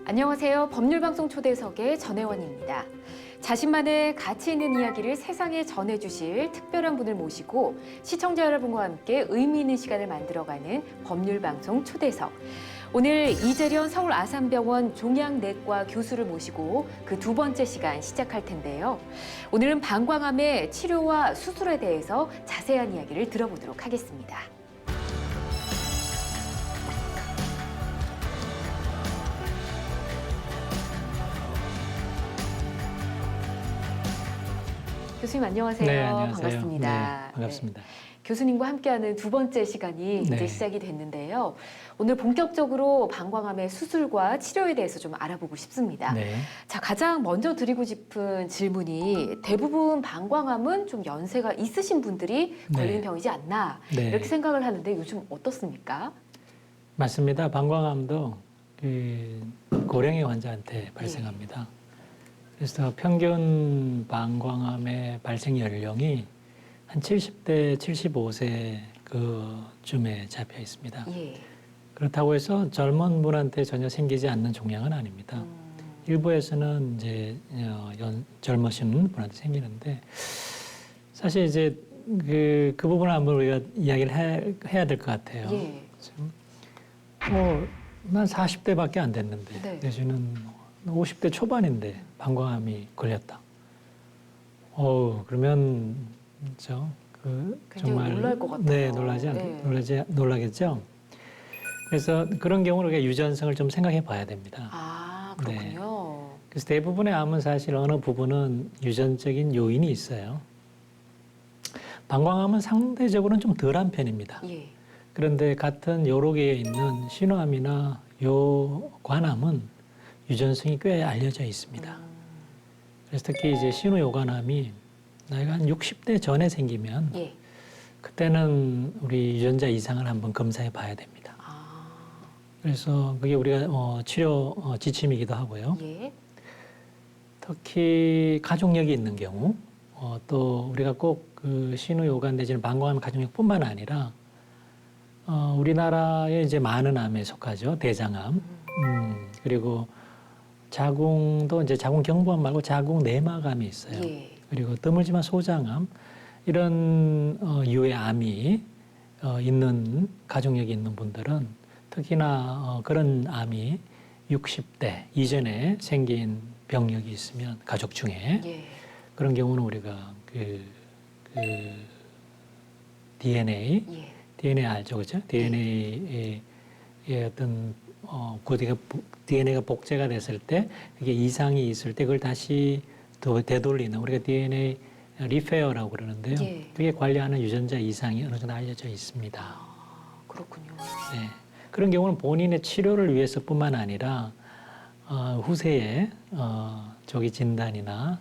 안녕하세요. 법률방송 초대석의 전혜원입니다. 자신만의 가치 있는 이야기를 세상에 전해주실 특별한 분을 모시고 시청자 여러분과 함께 의미 있는 시간을 만들어가는 법률방송 초대석. 오늘 이재련 서울 아산병원 종양내과 교수를 모시고 그 두 번째 시간 시작할 텐데요. 오늘은 방광암의 치료와 수술에 대해서 자세한 이야기를 들어보도록 하겠습니다. 교수님 안녕하세요. 네, 안녕하세요. 반갑습니다. 네, 반갑습니다. 네. 교수님과 함께하는 두 번째 시간이 이제 시작이 됐는데요. 오늘 본격적으로 방광암의 수술과 치료에 대해서 좀 알아보고 싶습니다. 네. 자, 가장 먼저 드리고 싶은 질문이 대부분 방광암은 좀 연세가 있으신 분들이 걸리는 병이지 않나 이렇게 생각을 하는데 요즘 어떻습니까? 맞습니다. 방광암도 고령의 환자한테 발생합니다. 그래서 평균 방광암의 발생 연령이 한 70대, 75세 그쯤에 잡혀 있습니다. 그렇다고 해서 젊은 분한테 전혀 생기지 않는 종양은 아닙니다. 일부에서는 이제 젊으신 분한테 생기는데 사실 이제 그 부분을 한번 우리가 이야기를 해야 될 것 같아요. 난 40대밖에 안 됐는데 내지는 50대 초반인데 방광암이 걸렸다. 그러면 정말 놀랄 것 같아요. 네, 놀라겠죠. 그래서 그런 경우는 우리가 유전성을 좀 생각해 봐야 됩니다. 아, 그렇군요. 네. 그래서 대부분의 암은 사실 어느 부분은 유전적인 요인이 있어요. 방광암은 상대적으로는 좀 덜한 편입니다. 그런데 같은 요로계에 있는 신호암이나 요관암은 유전성이 꽤 알려져 있습니다. 그래서 특히 이제 신우요관암이 나이가 한 60대 전에 생기면 그때는 우리 유전자 이상을 한번 검사해 봐야 됩니다. 그래서 그게 우리가 치료 지침이기도 하고요. 특히 가족력이 있는 경우 또 우리가 꼭 그 신우요관 내지는 방광암 가족력뿐만 아니라 우리나라에 이제 많은 암에 속하죠. 대장암 그리고 자궁도 이제 자궁 경부암 말고 자궁 내막암이 있어요. 그리고 드물지만 소장암 이런 유의 암이 있는 가족력이 있는 분들은 특히나 그런 암이 60대 이전에 생긴 병력이 있으면 가족 중에 그런 경우는 우리가 DNA 알죠, 그렇죠? DNA의 어떤 DNA가 복제가 됐을 때 이게 이상이 있을 때 그걸 다시 또 되돌리는 우리가 DNA 리페어라고 그러는데요. 그게 관리하는 유전자 이상이 어느 정도 알려져 있습니다. 그렇군요. 네. 그런 경우는 본인의 치료를 위해서뿐만 아니라 후세에 조기 진단이나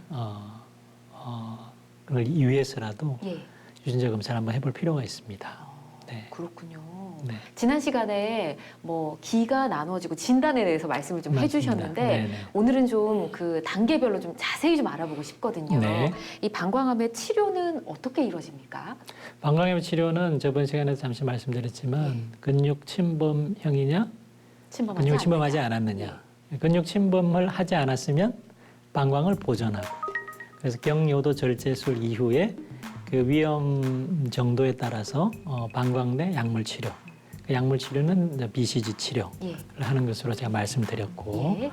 그걸 위해서라도 유전자 검사를 한번 해볼 필요가 있습니다. 그렇군요. 지난 시간에 기가 나눠지고 진단에 대해서 말씀을 좀 해주셨는데 오늘은 좀 그 단계별로 좀 자세히 좀 알아보고 싶거든요. 이 방광암의 치료는 어떻게 이루어집니까? 방광암 치료는 저번 시간에 잠시 말씀드렸지만 근육 침범형이냐, 근육 침범하지 않았느냐. 근육 침범을 하지 않았으면 방광을 보존하고 그래서 경요도 절제술 이후에 그 위험 정도에 따라서 방광 내 약물 치료. 그 약물 치료는 BCG 치료를 하는 것으로 제가 말씀드렸고,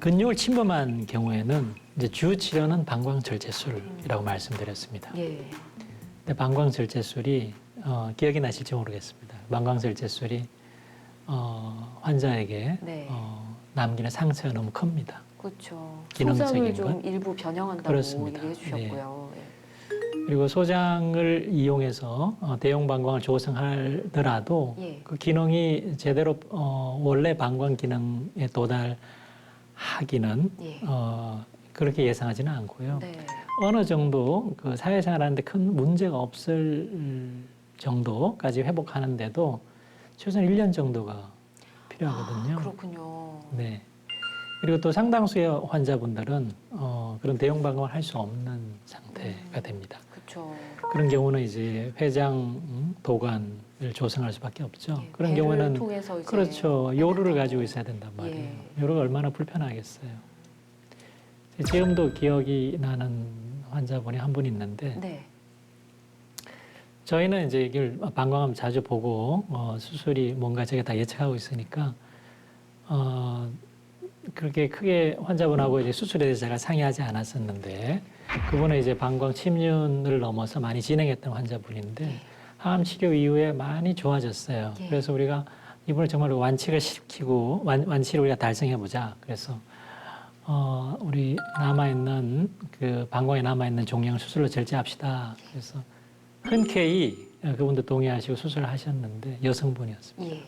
근육을 침범한 경우에는 이제 주 치료는 방광 절제술이라고 말씀드렸습니다. 근데 방광 절제술이 기억이 나실지 모르겠습니다. 방광 절제술이 환자에게 남기는 상처가 너무 큽니다. 그렇죠. 기능적인 소장을 좀 일부 변형한다고 얘기해 주셨고요. 그리고 소장을 이용해서 대용 방광을 조성하더라도 그 기능이 제대로 원래 방광 기능에 도달하기는 그렇게 예상하지는 않고요. 어느 정도 그 사회생활하는데 큰 문제가 없을 정도까지 회복하는데도 최소한 1년 정도가 필요하거든요. 그렇군요. 네. 그리고 또 상당수의 환자분들은 그런 대용 방광을 할 수 없는 상태가 됩니다. 그렇죠. 그런 경우는 이제 회장 도관을 조성할 수밖에 없죠. 예, 그런 배를 경우는 통해서 이제 그렇죠. 요루를 해낸다고. 가지고 있어야 된단 말이에요. 예. 요루가 얼마나 불편하겠어요. 지금도 기억이 나는 환자분이 한 분 있는데 네. 저희는 이제 이걸 방광암 자주 보고 수술이 뭔가 제가 다 예측하고 있으니까 그렇게 크게 환자분하고 이제 수술에 대해서 제가 상의하지 않았었는데 그분은 이제 방광 침륜을 넘어서 많이 진행했던 환자분인데 예. 항암 치료 이후에 많이 좋아졌어요. 예. 그래서 우리가 이분을 정말 완치를 시키고 완치를 우리가 달성해 보자. 그래서 우리 남아있는 그 방광에 남아있는 종양 수술로 절제합시다. 그래서 흔쾌히 그분도 동의하시고 수술을 하셨는데 여성분이었습니다. 예.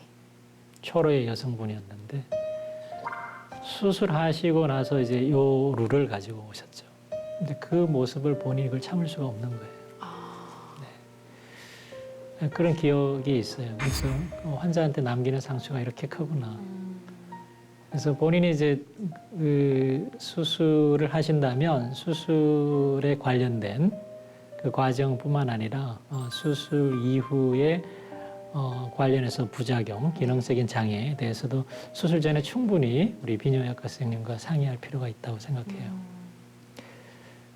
초로의 여성분이었는데 수술하시고 나서 이제 요루를 가지고 오셨죠. 근데 그 모습을 보니 이걸 참을 수가 없는 거예요. 네. 그런 기억이 있어요. 그래서 환자한테 남기는 상처가 이렇게 크구나. 그래서 본인이 이제 그 수술을 하신다면 수술에 관련된 그 과정뿐만 아니라 수술 이후에 관련해서 부작용, 기능적인 장애에 대해서도 수술 전에 충분히 우리 비뇨기과 선생님과 상의할 필요가 있다고 생각해요.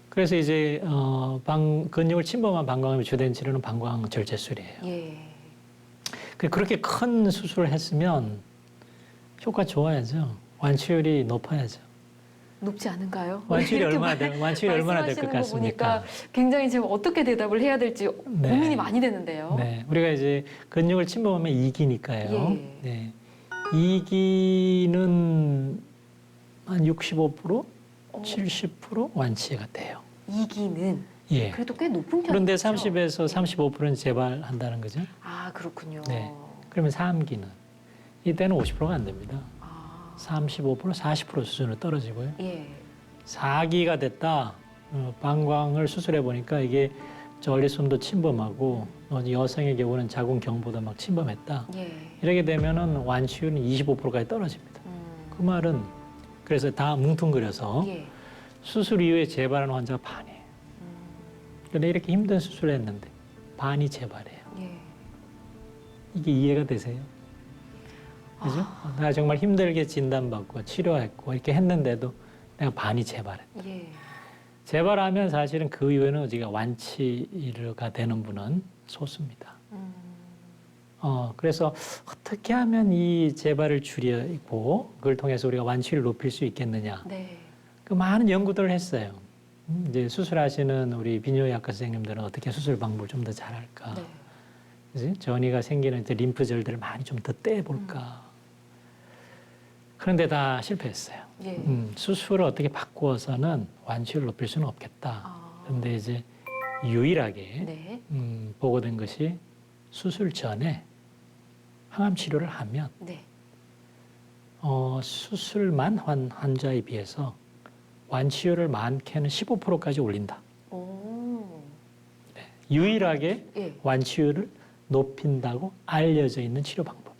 그래서 이제 근육을 침범한 방광암의 주된 치료는 방광 절제술이에요. 예. 그렇게 큰 수술을 했으면 효과 좋아야죠. 완치율이 높아야죠. 높지 않은가요? 완치율이 이렇게 얼마나 될 것 말씀하시는 거 같습니까? 보니까 굉장히 지금 어떻게 대답을 해야 될지 네. 고민이 많이 되는데요. 네, 우리가 이제 근육을 침범하면 2기니까요. 예. 네. 2기는 한 65%, 70% 완치가 돼요. 2기는 예. 그래도 꽤 높은 편이죠. 그런데 30에서 35%는 재발한다는 거죠. 아, 그렇군요. 네. 그러면 3기는 이때는 50%가 안 됩니다. 아, 35%, 40% 수준으로 떨어지고요. 예. 4기가 됐다. 방광을 수술해 보니까 이게 전립선도 침범하고 여성의 경우는 자궁경부도 막 침범했다. 예. 이렇게 되면은 완치율은 25%까지 떨어집니다. 그 말은 그래서 다 뭉뚱그려서 예. 수술 이후에 재발하는 환자가 반이에요. 그런데 이렇게 힘든 수술을 했는데 반이 재발해요. 예. 이게 이해가 되세요? 그죠? 내가 정말 힘들게 진단받고 치료했고 이렇게 했는데도 내가 반이 재발했다. 예. 재발하면 사실은 그 이후에는 우리가 완치가 되는 분은 소수입니다. 그래서 어떻게 하면 이 재발을 줄이고 그걸 통해서 우리가 완치를 높일 수 있겠느냐. 네. 그 많은 연구들을 했어요. 이제 수술하시는 우리 비뇨기과 선생님들은 어떻게 수술 방법을 좀 더 잘할까. 네. 그치? 전이가 생기는 이제 림프절들을 많이 좀 더 떼볼까. 그런데 다 실패했어요. 예. 수술을 어떻게 바꾸어서는 완치율을 높일 수는 없겠다. 아. 그런데 이제 유일하게 네. 보고된 것이 수술 전에 항암 치료를 하면 네. 수술만 한 환자에 비해서 완치율을 많게는 15%까지 올린다. 오. 네. 유일하게 예. 완치율을 높인다고 알려져 있는 치료 방법이에요.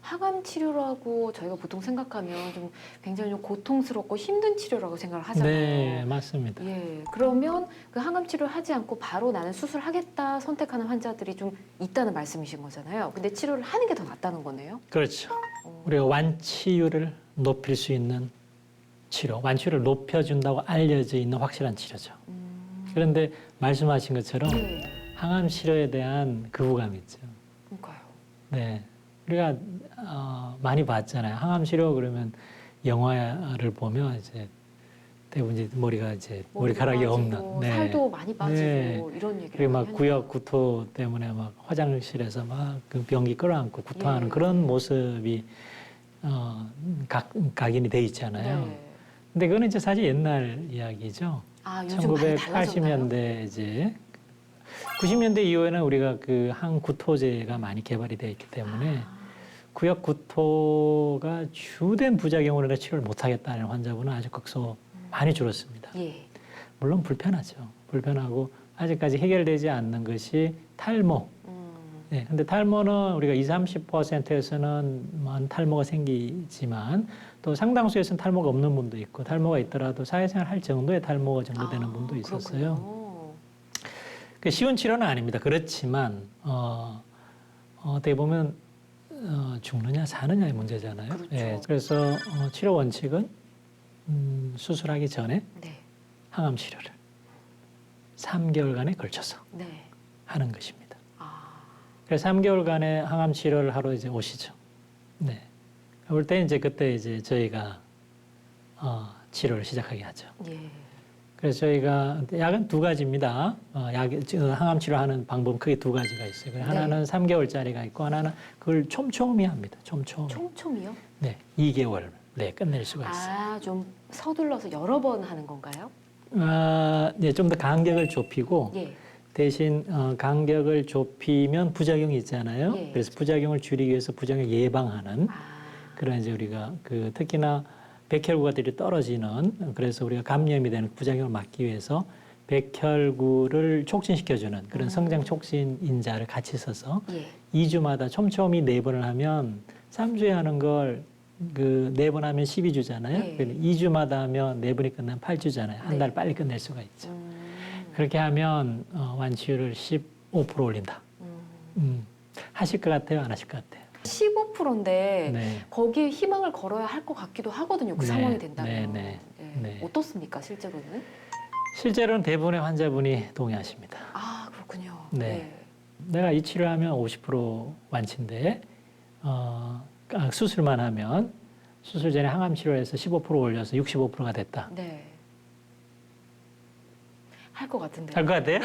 항암 치료라고 저희가 보통 생각하면 좀 굉장히 좀 고통스럽고 힘든 치료라고 생각을 하잖아요. 네, 맞습니다. 예, 그러면 그 항암 치료를 하지 않고 바로 나는 수술하겠다 선택하는 환자들이 좀 있다는 말씀이신 거잖아요. 근데 치료를 하는 게 더 낫다는 거네요. 그렇죠. 우리가 완치율을 높일 수 있는 치료, 완치율을 높여준다고 알려져 있는 확실한 치료죠. 그런데 말씀하신 것처럼 네, 항암 치료에 대한 거부감이 있죠. 그러니까요. 네, 우리가 많이 봤잖아요. 항암 치료 그러면 영화를 보면 이제 대부분 이제 머리가 이제 머리카락이 빠지고, 없는, 네. 살도 많이 빠지고 네. 이런 얘기를 그리고 막 많이 구역 구토 때문에 막 화장실에서 막 그 변기 끌어안고 구토하는 예. 그런 모습이 각인이 돼 있잖아요. 네. 근데 그거는 이제 사실 옛날 이야기죠. 아, 요즘 많이 달라졌나요? 1980년대 이제 90년대 이후에는 우리가 그 항구토제가 많이 개발이 되어 있기 때문에 구역 구토가 주된 부작용으로 인해 치료를 못하겠다는 환자분은 아주 극소 많이 줄었습니다. 예. 물론 불편하죠. 불편하고 아직까지 해결되지 않는 것이 탈모. 네, 근데 탈모는 우리가 20, 30%에서는 탈모가 생기지만 또 상당수에서는 탈모가 없는 분도 있고 탈모가 있더라도 사회생활 할 정도의 탈모가 정도 되는 분도 있었어요. 그렇군요. 그 쉬운 치료는 아닙니다. 그렇지만 어떻게 보면 죽느냐 사느냐의 문제잖아요. 그렇죠. 예, 그래서 치료 원칙은 수술하기 전에 네. 항암 치료를 3개월간에 걸쳐서 네. 하는 것입니다. 아, 그래서 3개월간의 항암 치료를 하러 이제 오시죠. 네. 올 때 이제 그때 이제 저희가 치료를 시작하게 하죠. 예. 그래서 저희가 약은 두 가지입니다. 항암 치료하는 방법은 크게 두 가지가 있어요. 하나는 3개월짜리가 있고 하나는 그걸 촘촘히 합니다. 촘촘히. 촘촘히요? 네, 2개월 내 끝낼 수가 있어요. 아, 좀 서둘러서 여러 번 하는 건가요? 네, 좀 더 간격을 좁히고 예. 대신 간격을 좁히면 부작용이 있잖아요. 예. 그래서 부작용을 줄이기 위해서 부작용 예방하는 아, 그런 이제 우리가 그 특히나 백혈구가들이 떨어지는 그래서 우리가 감염이 되는 부작용을 막기 위해서 백혈구를 촉진시켜주는 그런 성장 촉진 인자를 같이 써서 예. 2주마다 촘촘히 4번을 하면 3주에 하는 걸 그 4번 하면 12주잖아요. 네. 2주마다 하면 4번이 끝나면 8주잖아요. 한 달 네. 빨리 끝낼 수가 있죠. 그렇게 하면 완치율을 15% 올린다. 하실 것 같아요? 안 하실 것 같아요? 15%인데 네. 거기에 희망을 걸어야 할 것 같기도 하거든요. 그 네, 상황이 된다면. 네, 예. 네. 어떻습니까, 실제로는? 실제로는 대부분의 환자분이 동의하십니다. 아, 그렇군요. 네. 내가 이 치료하면 50% 완치인데 수술만 하면 수술 전에 항암 치료해서 15% 올려서 65%가 됐다. 네. 할 것 같은데. 할 것 같아요?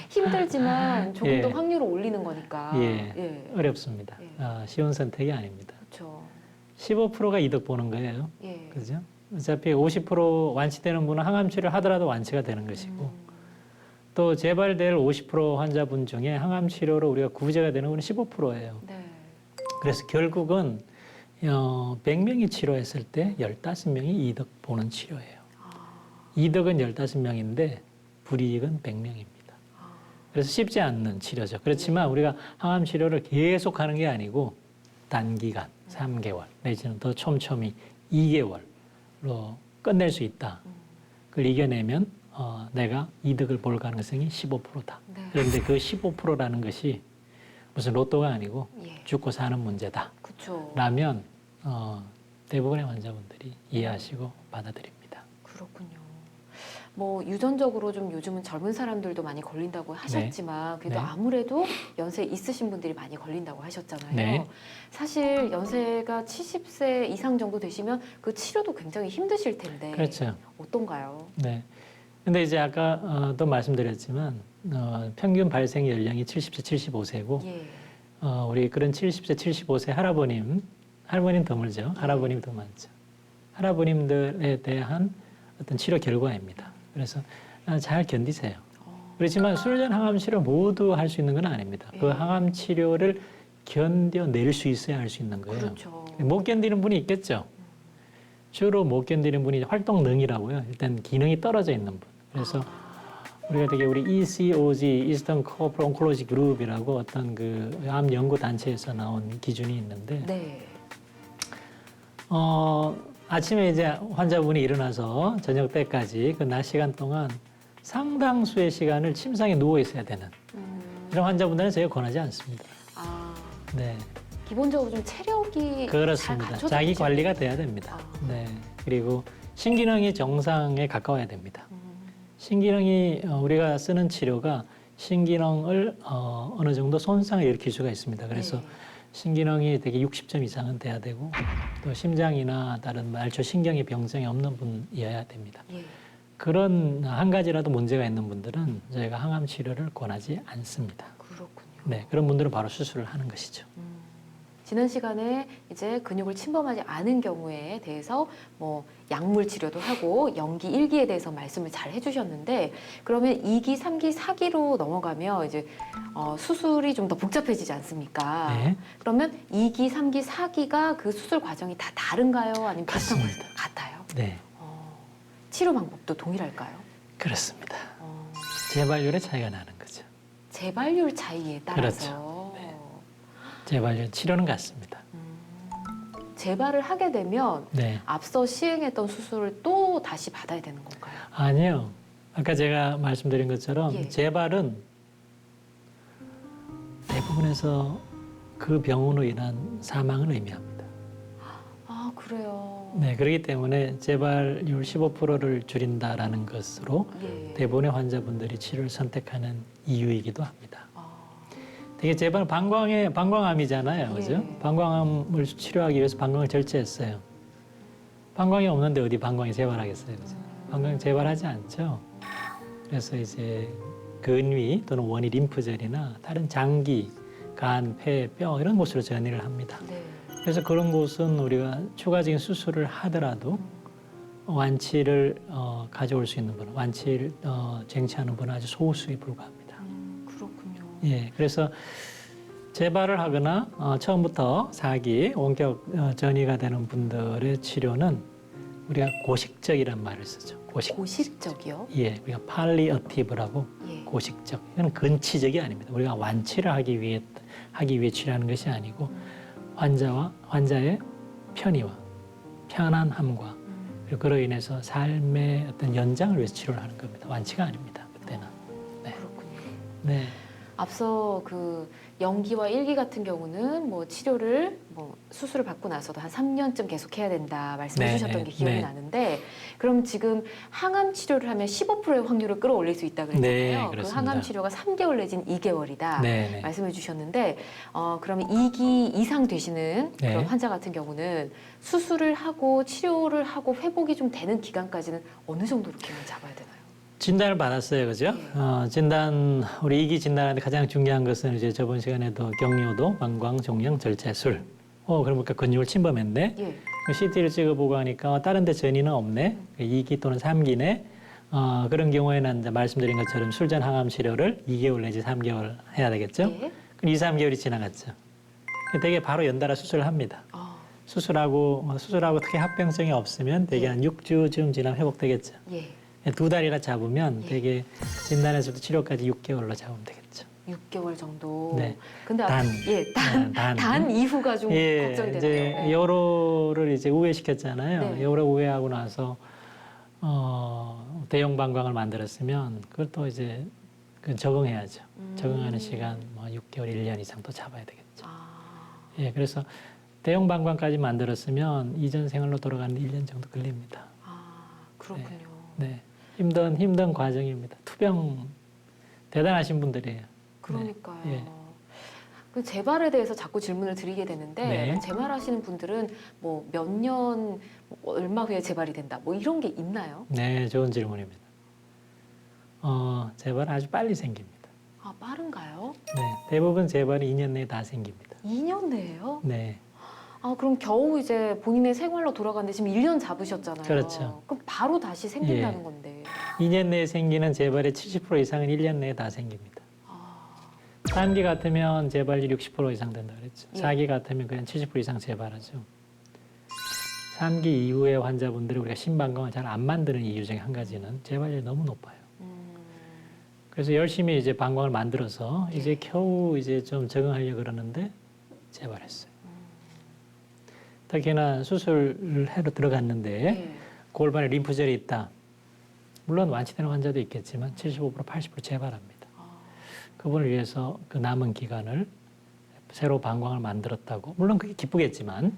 힘들지만 조금 예. 더 확률을 올리는 거니까. 예. 예. 어렵습니다. 예. 쉬운 선택이 아닙니다. 그렇죠. 15%가 이득 보는 거예요. 예. 그죠? 어차피 50% 완치되는 분은 항암 치료를 하더라도 완치가 되는 것이고 또 재발될 50% 환자분 중에 항암 치료로 우리가 구제가 되는 분은 15%예요. 네. 그래서 결국은 100명이 치료했을 때 15명이 이득 보는 치료예요. 이득은 15명인데 불이익은 100명입니다. 그래서 쉽지 않는 치료죠. 그렇지만 우리가 항암 치료를 계속 하는 게 아니고 단기간 3개월 내지는 더 촘촘히 2개월로 끝낼 수 있다. 그걸 이겨내면 내가 이득을 볼 가능성이 15%다. 네. 그런데 그 15%라는 것이 무슨 로또가 아니고 예. 죽고 사는 문제다. 그렇죠. 라면 대부분의 환자분들이 이해하시고 받아들입니다. 그렇군요. 뭐 유전적으로 좀 요즘은 젊은 사람들도 많이 걸린다고 하셨지만 그래도 네. 아무래도 연세 있으신 분들이 많이 걸린다고 하셨잖아요. 네. 사실 연세가 70세 이상 정도 되시면 그 치료도 굉장히 힘드실 텐데 그렇죠. 어떤가요? 네. 근데 이제 아까 또 말씀드렸지만 평균 발생 연령이 70세, 75세고 예. 우리 그런 70세, 75세 할머님 드물죠. 할아버님 더 많죠. 할아버님들에 대한 어떤 치료 결과입니다. 그래서 잘 견디세요. 그렇지만 술전 항암 치료 모두 할 수 있는 건 아닙니다. 그 예. 항암 치료를 견뎌낼 수 있어야 할 수 있는 거예요. 그렇죠. 못 견디는 분이 있겠죠. 주로 못 견디는 분이 활동능이라고요. 일단 기능이 떨어져 있는 분. 그래서 우리가 되게 우리 ECOG, Eastern Cooperative Oncology Group이라고 어떤 그 암 연구 단체에서 나온 기준이 있는데, 네. 아침에 이제 환자분이 일어나서 저녁 때까지 그 낮 시간 동안 상당수의 시간을 침상에 누워 있어야 되는 이런 환자분들은 저희가 권하지 않습니다. 아, 네, 기본적으로 좀 체력이 잘 그렇습니다. 갖춰져 자기 계셔야 관리가 돼요. 돼야 됩니다. 아. 네, 그리고 신기능이 정상에 가까워야 됩니다. 신기능이 우리가 쓰는 치료가 신기능을 어느 정도 손상을 일으킬 수가 있습니다. 그래서 네. 신기능이 되게 60점 이상은 돼야 되고 또 심장이나 다른 말초 신경의 병증이 없는 분이어야 됩니다. 예. 그런 한 가지라도 문제가 있는 분들은 저희가 항암 치료를 권하지 않습니다. 그렇군요. 네, 그런 분들은 바로 수술을 하는 것이죠. 지난 시간에 이제 근육을 침범하지 않은 경우에 대해서 뭐 약물 치료도 하고 연기 1기에 대해서 말씀을 잘 해주셨는데 그러면 2기, 3기, 4기로 넘어가면 이제 수술이 좀 더 복잡해지지 않습니까? 네. 그러면 2기, 3기, 4기가 그 수술 과정이 다 다른가요? 아니면 비슷한 같습니다. 것 같아요? 네, 치료 방법도 동일할까요? 그렇습니다. 재발률의 차이가 나는 거죠. 재발률 차이에 따라서 그렇죠. 네. 재발률 치료는 같습니다. 재발을 하게 되면 네, 앞서 시행했던 수술을 또 다시 받아야 되는 건가요? 아니요. 아까 제가 말씀드린 것처럼 예. 재발은 대부분에서 그 병으로 인한 사망을 의미합니다. 아, 그래요. 네, 그렇기 때문에 재발률 15%를 줄인다라는 것으로 예. 대부분의 환자분들이 치료를 선택하는 이유이기도 합니다. 아, 되게 재발 방광암이잖아요, 그죠? 예. 방광암을 치료하기 위해서 방광을 절제했어요. 방광이 없는데 어디 방광이 재발하겠어요, 그죠? 방광 재발하지 않죠. 그래서 이제 근위 또는 원위 림프절이나 다른 장기, 간, 폐, 뼈 이런 곳으로 전이를 합니다. 네. 그래서 그런 곳은 우리가 추가적인 수술을 하더라도 완치를 가져올 수 있는 분, 완치를 쟁취하는 분은 아주 소수에 불과합니다. 그렇군요. 예, 그래서 재발을 하거나 처음부터 4기 원격 전이가 되는 분들의 치료는 우리가 고식적이란 말을 쓰죠. 고식적이요? 예, 우리가 팔리어티브라고 예. 고식적. 이건 근치적이 아닙니다. 우리가 완치를 하기 위해 치료하는 것이 아니고 환자의 편의와 편안함과 그리고 그로 인해서 삶의 어떤 연장을 위해서 치료를 하는 겁니다. 완치가 아닙니다. 그때는. 네. 그렇군요. 네. 앞서 그 연기와 일기 같은 경우는 뭐 치료를 뭐 수술을 받고 나서도 한 3년쯤 계속 해야 된다 말씀해 네, 주셨던 네, 게 기억이 네. 나는데 그럼 지금 항암 치료를 하면 15%의 확률을 끌어올릴 수 있다 그랬잖아요. 네, 그 그렇습니다. 항암 치료가 3개월 내지는 2개월이다 네, 네. 말씀해 주셨는데 그러면 2기 이상 되시는 네. 그런 환자 같은 경우는 수술을 하고 치료를 하고 회복이 좀 되는 기간까지는 어느 정도로 기간을 잡아야 되나요? 진단을 받았어요, 그죠? 우리 2기 진단하는데 가장 중요한 것은 이제 저번 시간에도 경료도, 방광, 종양, 절제술. 그러니까 근육을 침범했네. 예. CT를 찍어보고 하니까 다른 데 전이는 없네. 2기 또는 3기네. 그런 경우에는 이제 말씀드린 것처럼 술전 항암 치료를 2개월 내지 3개월 해야 되겠죠? 예. 그럼 2, 3개월이 지나갔죠. 되게 바로 연달아 수술을 합니다. 수술하고 특히 합병증이 없으면 대개 한 6주쯤 지나면 회복되겠죠. 예. 2달이나 잡으면 예. 되게 진단에서부터 치료까지 6개월로 잡으면 되겠죠. 6개월 정도. 네. 근데 단. 단 이후가 좀 예, 걱정이 되네요. 이제 네. 여로를 이제 우회시켰잖아요. 네. 여로 우회하고 나서 대형 방광을 만들었으면 그걸 또 이제 적응해야죠. 적응하는 시간 뭐 6개월, 1년 이상 또 잡아야 되겠죠. 예, 그래서 대형 방광까지 만들었으면 이전 생활로 돌아가는 1년 정도 걸립니다. 그렇군요. 네, 힘든 과정입니다. 투병 대단하신 분들이에요. 그러니까요. 네. 예. 그 재발에 대해서 자꾸 질문을 드리게 되는데 네. 재발하시는 분들은 뭐 몇 년, 얼마 후에 재발이 된다, 뭐 이런 게 있나요? 네, 좋은 질문입니다. 재발은 아주 빨리 생깁니다. 빠른가요? 네, 대부분 재발이 2년 내에 다 생깁니다. 2년 내에요? 네, 그럼 겨우 이제 본인의 생활로 돌아가는데 지금 1년 잡으셨잖아요. 그렇죠. 그럼 바로 다시 생긴다는 예. 건데. 2년 내에 생기는 재발의 70% 이상은 1년 내에 다 생깁니다. 3기 같으면 재발률 60% 이상 된다 그랬죠. 예. 4기 같으면 그냥 70% 이상 재발하죠. 3기 이후의 환자분들이 우리가 심방광을 잘 안 만드는 이유 중에 한 가지는 재발률이 너무 높아요. 그래서 열심히 이제 방광을 만들어서 이제 겨우 이제 좀 적응하려고 그러는데 재발했어요. 특히나 수술을 하러 들어갔는데 예. 골반에 림프절이 있다. 물론 완치되는 환자도 있겠지만 75% 80% 재발합니다. 그분을 위해서 그 남은 기간을 새로 방광을 만들었다고. 물론 그게 기쁘겠지만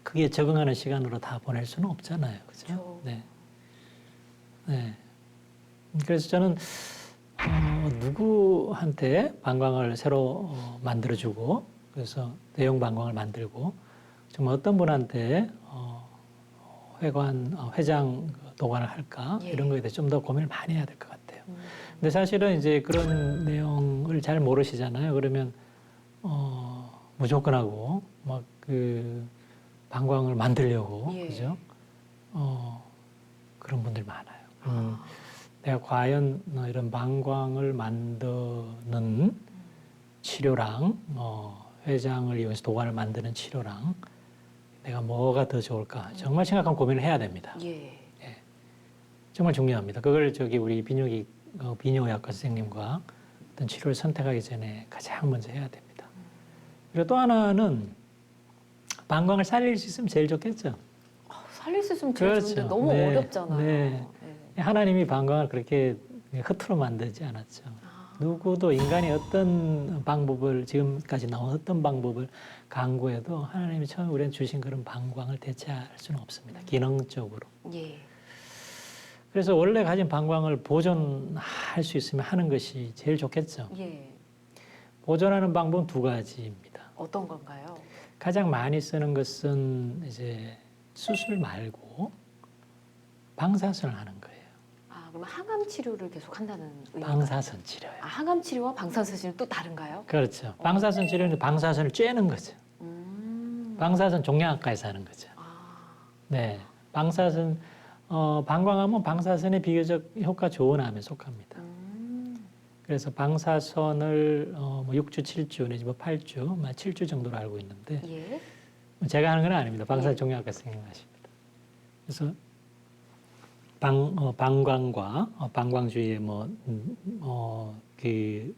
그게 적응하는 시간으로 다 보낼 수는 없잖아요. 그죠? 그렇죠. 네. 네. 그래서 저는 누구한테 방광을 새로 만들어주고 그래서 대형 방광을 만들고 정말 어떤 분한테 회장 도관을 할까 예. 이런 거에 대해서 좀 더 고민을 많이 해야 될 것 같아요. 근데 사실은 이제 그런 내용을 잘 모르시잖아요. 그러면 무조건 하고 막 그 방광을 만들려고 예. 그죠? 그런 분들 많아요. 내가 과연 이런 방광을 만드는 치료랑 회장을 이용해서 도관을 만드는 치료랑 내가 뭐가 더 좋을까? 정말 심각한 고민을 해야 됩니다. 예. 정말 중요합니다. 그걸 우리 비뇨의학과 선생님과 어떤 치료를 선택하기 전에 가장 먼저 해야 됩니다. 그리고 또 하나는 방광을 살릴 수 있으면 제일 좋겠죠. 살릴 수 있으면 제일 그렇죠. 좋은데 너무 네. 어렵잖아요. 네. 하나님이 방광을 그렇게 허투루 만들지 않았죠. 누구도 인간이 어떤 방법을 지금까지 나온 어떤 방법을 강구해도 하나님이 처음에 우리한테 주신 그런 방광을 대체할 수는 없습니다. 기능적으로. 예. 그래서 원래 가진 방광을 보존할 수 있으면 하는 것이 제일 좋겠죠. 예. 보존하는 방법은 두 가지입니다. 어떤 건가요? 가장 많이 쓰는 것은 이제 수술 말고 방사선을 하는 거예요. 아, 그럼 항암 치료를 계속 한다는 의미인가요? 방사선 치료요. 아, 항암 치료와 방사선 치료는 또 다른가요? 그렇죠. 방사선 치료는 방사선을 쬐는 거죠. 방사선 종양학과에서 하는 거죠. 아, 네, 방사선 방광암은 방사선에 비교적 효과 좋은 암에 속합니다. 그래서 방사선을 뭐 6주, 7주 내지 뭐 8주, 7주 정도로 알고 있는데 예. 제가 하는 건 아닙니다. 방사선 예. 종양학과 선생님 하십니다. 그래서 방광과 방광 주위에 그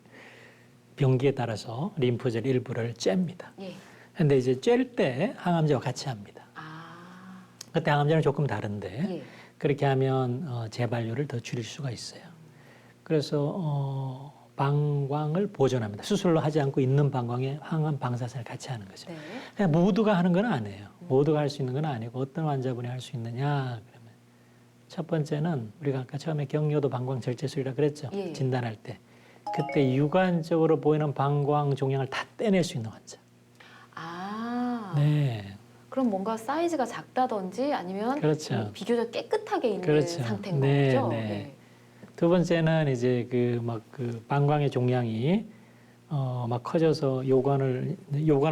병기에 따라서 림프절 일부를 쬐입니다. 예. 근데 이제 쬐일 때 항암제와 같이 합니다. 아, 그때 항암제는 조금 다른데 예. 그렇게 하면 재발률을 더 줄일 수가 있어요. 그래서 방광을 보존합니다. 수술로 하지 않고 있는 방광에 항암 방사선을 같이 하는 거죠. 네. 그냥 모두가 하는 건 아니에요. 모두가 할 수 있는 건 아니고 어떤 환자분이 할 수 있느냐 그러면 첫 번째는 우리가 아까 처음에 경요도 방광 절제술이라 그랬죠. 예. 진단할 때 그때 유관적으로 보이는 방광 종양을 다 떼낼 수 있는 환자. 아, 네. 그럼 뭔가 사이즈가 작다든지 아니면 그렇죠. 비교적 깨끗하게 있는 그렇죠. 상태인 네, 거죠? 네. 두 번째는 이제 그 방광의 종양이 막 커져서 요관을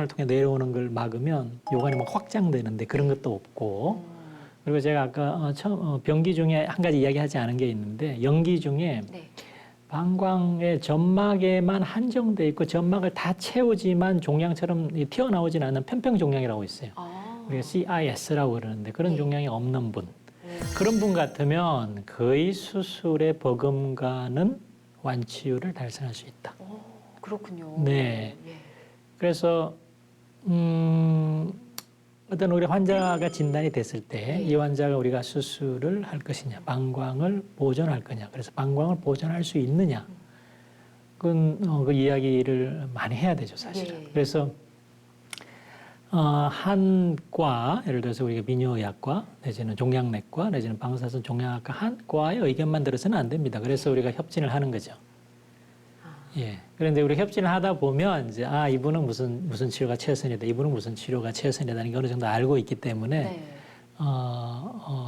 통해 내려오는 걸 막으면 요관이 막 확장되는데 그런 것도 없고 그리고 제가 아까 처음 병기 중에 한 가지 이야기하지 않은 게 있는데 연기 중에 네. 방광의 점막에만 한정돼 있고 점막을 다 채우지만 종양처럼 튀어나오진 않는 편평 종양이라고 있어요. 아, 우리가 CIS라고 그러는데 그런 네. 종양이 없는 분. 그런 분 같으면 거의 수술에 버금가는 완치율을 달성할 수 있다. 그렇군요. 네. 예. 그래서 어떤 우리 환자가 진단이 됐을 때 이 환자가 우리가 수술을 할 것이냐, 방광을 보존할 거냐, 그래서 방광을 보존할 수 있느냐, 그 이야기를 많이 해야 되죠, 사실은. 예. 그래서 한 과, 예를 들어서 우리가 민요의학과 내지는 종양내과 내지는 방사선 종양학과 한 과의 의견만 들어서는 안 됩니다. 그래서 우리가 협진을 하는 거죠. 예. 그런데 우리 협진을 하다 보면 이제 이분은 무슨 치료가 최선이다, 이분은 무슨 치료가 최선이다는 게 어느 정도 알고 있기 때문에 네.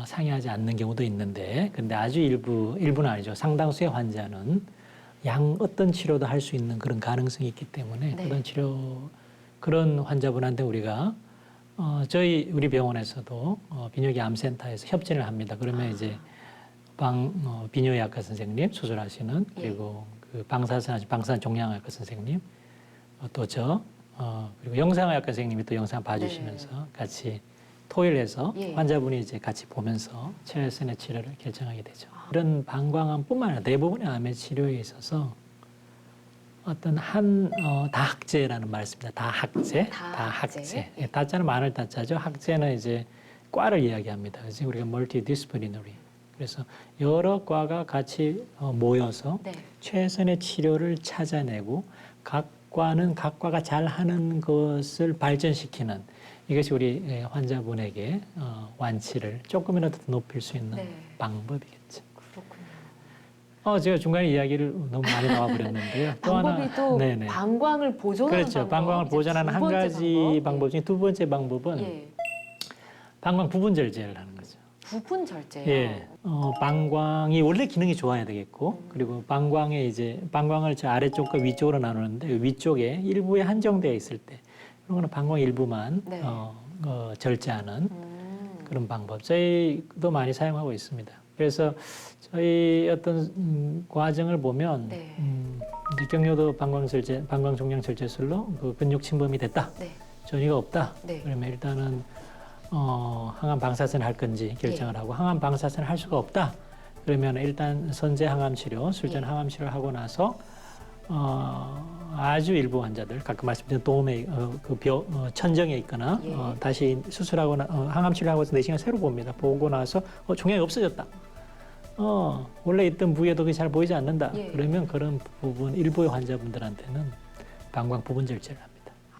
상의하지 않는 경우도 있는데, 근데 아주 일부는 아니죠. 상당수의 환자는 어떤 치료도 할 수 있는 그런 가능성이 있기 때문에 네. 그런 환자분한테 우리가 우리 병원에서도 비뇨기 암센터에서 협진을 합니다. 그러면 이제 비뇨의학과 선생님 수술하시는 그리고 그 방사선 종양학과 선생님 또 그리고 영상의학과 선생님이 또 영상 봐주시면서 같이 토의해서 환자분이 이제 같이 보면서 최선의 치료를 결정하게 되죠. 이런 방광암뿐만 아니라 대부분의 암의 치료에 있어서 어떤 다학제라는 말을 씁니다. 다학제. 예, 다자는 많을 다자죠. 학제는 이제 과를 이야기합니다. 그래서 우리가 multidisciplinary. 그래서 여러 과가 같이 모여서 최선의 치료를 찾아내고 각 과가 잘하는 것을 발전시키는 이것이 우리 환자분에게 완치를 조금이라도 높일 수 있는 방법이겠죠. 그렇군요. 제가 중간에 이야기를 너무 많이 나와버렸는데요. 방법이 또 방광을 보존하는 그렇죠. 방광을 보존하는 한 가지 방법 중에 두 번째 방법은 방광 부분 절제를 하는 거죠. 부분 절제요? 예. 방광이 원래 기능이 좋아야 되겠고, 그리고 방광을 저 아래쪽과 위쪽으로 나누는데, 위쪽에 일부에 한정되어 있을 때, 그런 거는 방광 일부만 절제하는 그런 방법. 저희도 많이 사용하고 있습니다. 그래서 저희 어떤 과정을 보면, 이제 경요도 방광 종양 절제술로 그 근육 침범이 됐다. 전이가 없다. 그러면 일단은 항암 방사선 할 건지 결정을 하고 항암 방사선 할 수가 없다. 그러면 일단 선제 항암 치료, 술전 항암 치료를 하고 나서 아주 일부 환자들, 가끔 말씀드린 도움에 천정에 있거나 다시 수술하거나 항암 치료하고 나서 4시간 새로 봅니다. 보고 나서 종양이 없어졌다. 원래 있던 부위에도 잘 보이지 않는다. 예. 그러면 그런 부분 일부의 환자분들한테는 방광 부분 절제를 합니다.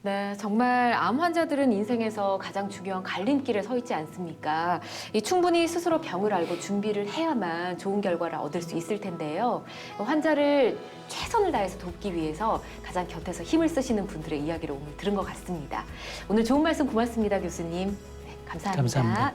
네, 정말 암 환자들은 인생에서 가장 중요한 갈림길에 서 있지 않습니까? 충분히 스스로 병을 알고 준비를 해야만 좋은 결과를 얻을 수 있을 텐데요. 환자를 최선을 다해서 돕기 위해서 가장 곁에서 힘을 쓰시는 분들의 이야기를 오늘 들은 것 같습니다. 오늘 좋은 말씀 고맙습니다, 교수님. 네, 감사합니다. 감사합니다.